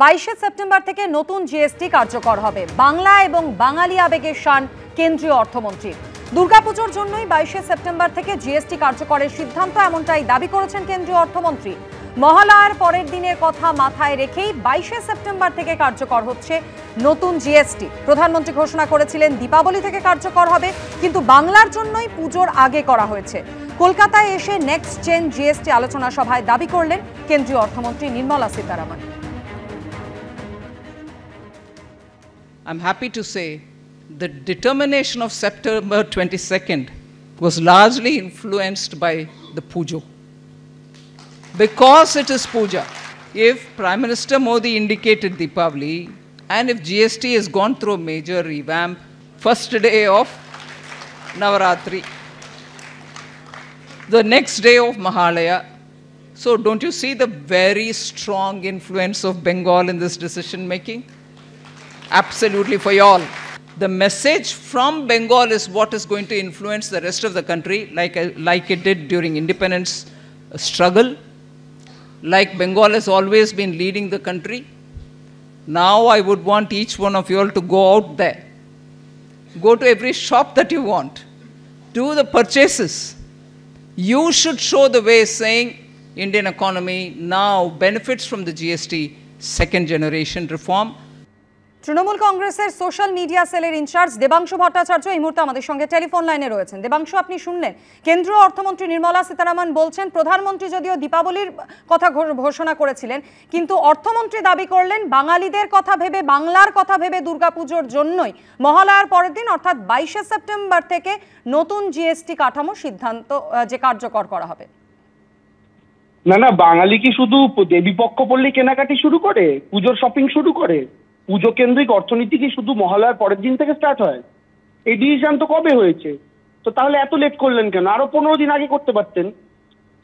22শে September থেকে নতুন GST কার্যকর হবে। বাংলা এবং বাঙালি আবেগের শান কেন্দ্রীয় অর্থমন্ত্রী। দুর্গাপুজোর জন্যই 22শে সেপ্টেম্বর থেকে জিএসটি কার্যকরের সিদ্ধান্ত, এমনটাই দাবি করেছেন কেন্দ্রীয় অর্থমন্ত্রী। মহালয়ার পরের দিনের কথা মাথায় রেখেই 22শে সেপ্টেম্বর থেকে কার্যকর হচ্ছে নতুন জিএসটি। প্রধানমন্ত্রী ঘোষণা করেছিলেন দীপাবলি থেকে কার্যকর হবে, কিন্তু বাংলার জন্যই পুজোর আগে করা হয়েছে। কলকাতায় এসে নেক্সট জেন জিএসটি আলোচনা সভায় দাবি করলেন কেন্দ্রীয় অর্থমন্ত্রী Nirmala Sitharaman. I'm happy to say the determination of September 22nd was largely influenced by the Pujo. Because it is Puja, if Prime Minister Modi indicated Deepavali and if GST has gone through a major revamp, first day of Navaratri, the next day of Mahalaya, so don't you see the very strong influence of Bengal in this decision making? Absolutely, for you all. The message from Bengal is what is going to influence the rest of the country, like it did during independence struggle, like Bengal has always been leading the country. Now I would want each one of you all to go out there, go to every shop that you want, do the purchases. You should show the way, saying Indian economy now benefits from the GST second generation reform. Trinamool কংগ্রেসের social media সেলের in charge Debangshu Bhattacharya এই মুহূর্তে আমাদের সঙ্গে telephone লাইনে রয়েছেন। দেবাংশু, আপনি শুনলেন কেন্দ্রীয় অর্থমন্ত্রী নির্মলা সীতারামন বলছেন, প্রধানমন্ত্রী যদিও দীপাবলির কথা ঘোষণা করেছিলেন, কিন্তু অর্থমন্ত্রী দাবি করলেন বাঙালিদের কথা ভেবে, বাংলার কথা ভেবে দুর্গাপুজোর জন্যই মহালয়ার পরের দিন অর্থাৎ 22শে সেপ্টেম্বর থেকে নতুন জিএসটি কাঠামো সিদ্ধান্ত যে কার্যকর করা হবে। না, বাঙালি কি শুধু দেবীপক্ষ পড়লে কেনাকাটি শুরু করে, পুজোর শপিং শুরু করে? পুজো কেন্দ্রিক অর্থনীতি কি শুধু মহালয়ার পরের দিন থেকে স্টার্ট হয়? এই ডিসিশন তো কবে হয়েছে? তো তাহলে এত লেট করলেন কেন? আরো 15 দিন আগে করতে পারতেন।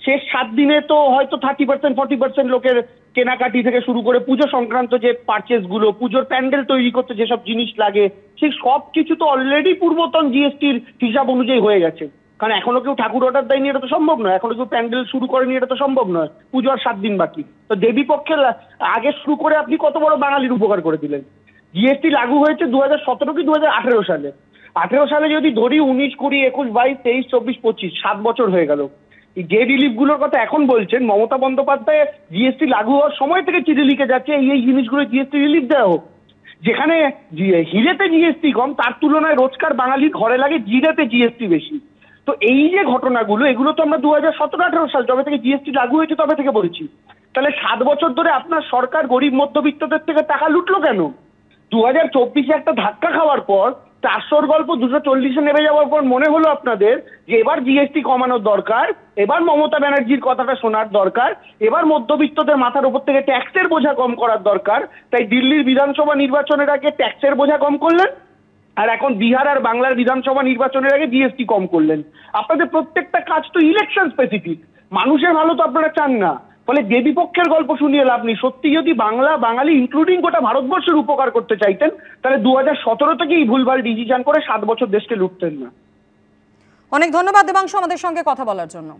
শেষ 7 দিনে তো হয়তো 30% 40% লোকের কেনাকাটি থেকে শুরু করে পুজো সংক্রান্ত যে পারচেস গুলো, পুজোর প্যান্ডেল তৈরি করতে যেসব জিনিস লাগে, সেই সব কিছু তো অলরেডি পূর্বতন জিএসটির হিসাব অনুযায়ী হয়ে গেছে। কারণ এখনো কেউ ঠাকুর অর্ডার দেয়নি, এটা তো সম্ভব নয়। এখনো কেউ প্যান্ডেল শুরু করেনি, এটা তো সম্ভব নয়। পুজো আর 7 দিন বাকি। তো দেবী পক্ষের আগে শুরু করে আপনি কত বড় বাঙালির উপকার করে দিলেন। জিএসটি লাগু হয়েছে 2017 কি 2018 সালে। 18 সালে যদি ধরি 19, 20, 21, 22, 23, 24, 25, 7 বছর হয়ে গেল। যে রিলিফ গুলোর কথা এখন বলছেন, মমতা বন্দ্যোপাধ্যায় জিএসটি লাগু হওয়ার সময় থেকে চিঠি লিখে যাচ্ছে এই জিনিসগুলো জিএসটি রিলিফ দেওয়া হোক। যেখানে হিরেতে জিএসটি কম, তার তুলনায় রোজকার বাঙালির ঘরে লাগে জিরেতে জিএসটি বেশি। তো এই যে ঘটনাগুলো, এগুলো তো আমরা 2017-18 সাল যবে থেকে জিএসটি লাগু হয়েছে তবে থেকে বলছি। তাহলে 7 বছর ধরে আপনার সরকার গরিব মধ্যবিত্তদের থেকে টাকা লুটলো কেন? 2024-এ একটা ধাক্কা খাওয়ার পর, 400-র গল্প 240-এ নেমে যাওয়ার পর মনে হলো আপনাদের যে এবার জিএসটি কমানোর দরকার, এবার মমতা ব্যানার্জির কথাটা শোনার দরকার, এবার মধ্যবিত্তদের মাথার উপর থেকে ট্যাক্সের বোঝা কম করার দরকার। তাই দিল্লির বিধানসভা নির্বাচনের আগে ট্যাক্সের বোঝা কম করলেন, আর এখন বিহার আর বাংলার বিধানসভা নির্বাচনের আগে জিএসটি কম করলেন। আপনাদের প্রত্যেকটা কাজ তো ইলেকশন স্পেসিফিক, মানুষের ভালো তো আপনারা চান না। ফলে দেবীপক্ষের গল্প শুনিয়ে লাভ নেই। সত্যি যদি বাঙালি ইনক্লুডিং গোটা ভারতবর্ষের উপকার করতে চাইতেন, তাহলে 2017 থেকেই ভুলভাল ডিসিশন করে 7 বছর দেশকে লুটতেন না। অনেক ধন্যবাদ দেবাংশু আমাদের সঙ্গে কথা বলার জন্য।